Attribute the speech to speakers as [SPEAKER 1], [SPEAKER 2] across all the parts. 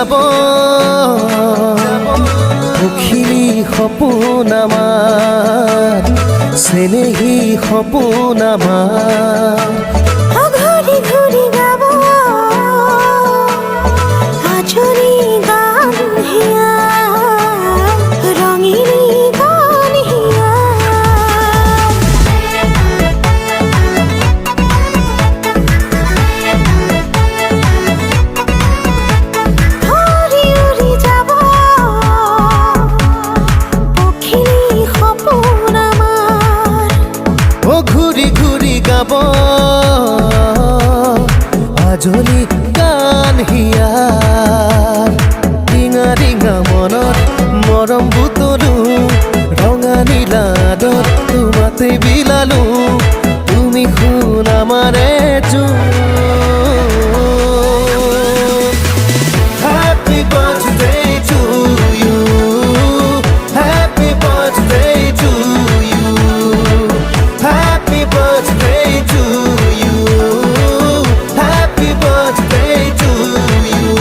[SPEAKER 1] যাব পখিনী সপোন আমাৰ চেনেহী সপোন আমাৰ
[SPEAKER 2] ঘূৰি ঘূৰি গাব আজৰি গান হিয়া ৰঙিনী গান হিয়া উৰি উৰি যাব পখিনী সপোন আমাৰ
[SPEAKER 1] ও ঘূৰি ঘূৰি গাব আজলি গান হিয়াৰ ৰিঙা ৰিঙা মনত মৰম বুটলো ৰঙা নীলাদত তোমাতে বিলালো তুমি শুন আমাৰে Happy birthday to you Happy birthday to you Happy birthday to you Happy birthday to you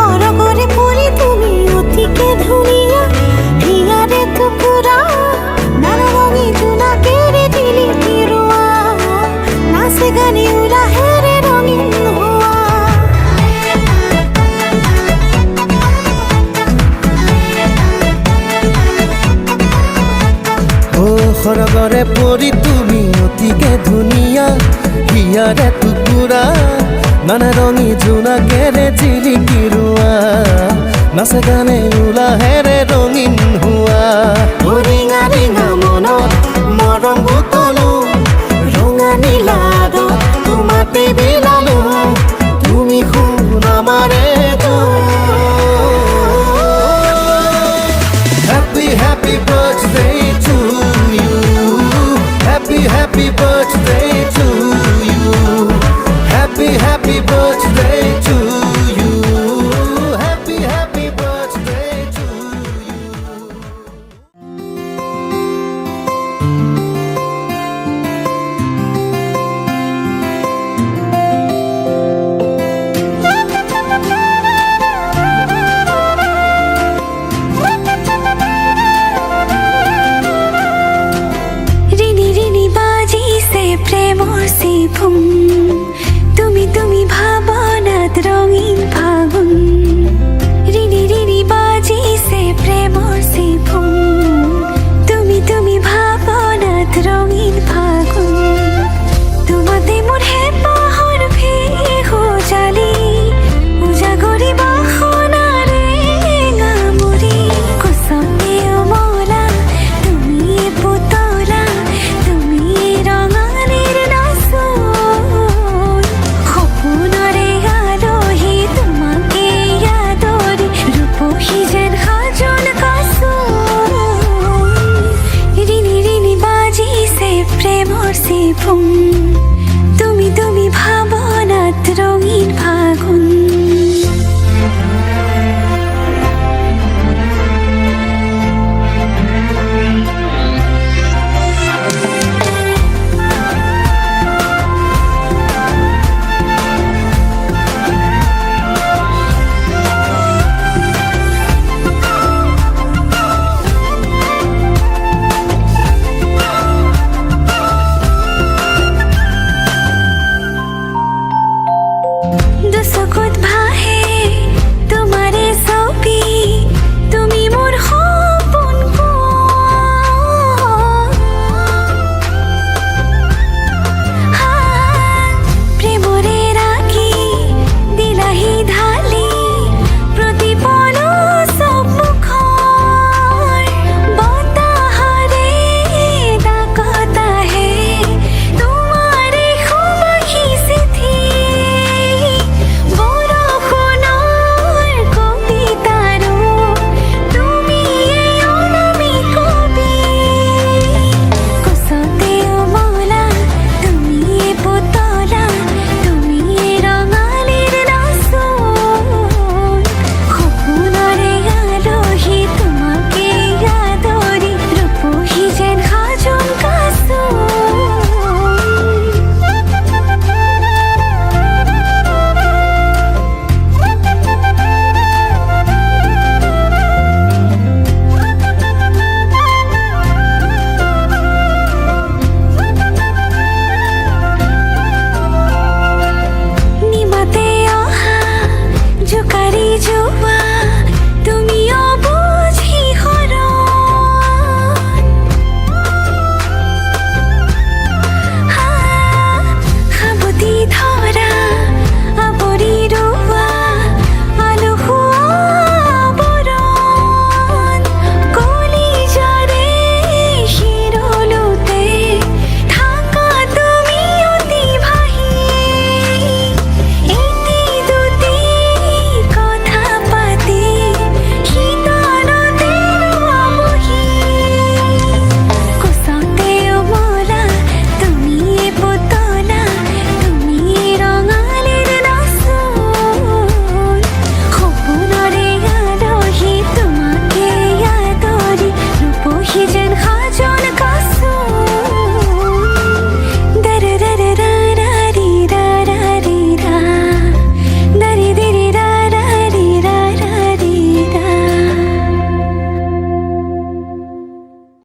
[SPEAKER 2] সৰগৰে পৰি তুমি অতিকে ধুনীয়া হিয়াৰে টুকুৰা নানাৰঙী জোনাকেৰে দিলি তিৰুৱা নাচে গানি উলাহেৰে ৰঙীন হোৱা
[SPEAKER 1] ও সৰগৰে পৰি তুমি অতিকে ধুনীয়া হিয়াৰে টুকুৰা নানা ৰঙী জোনাকেৰে জিলিকি ৰোৱা নাচে গানে উলাহেৰে ৰঙীন হোৱা ও ৰিঙা ৰিঙা মনত মৰম বুটলো ৰঙা নীলাদত তোমাতে বিলালো তুমি শুন আমাৰে Happy, happy birthday to you Happy, happy birthday to you Happy, happy birthday to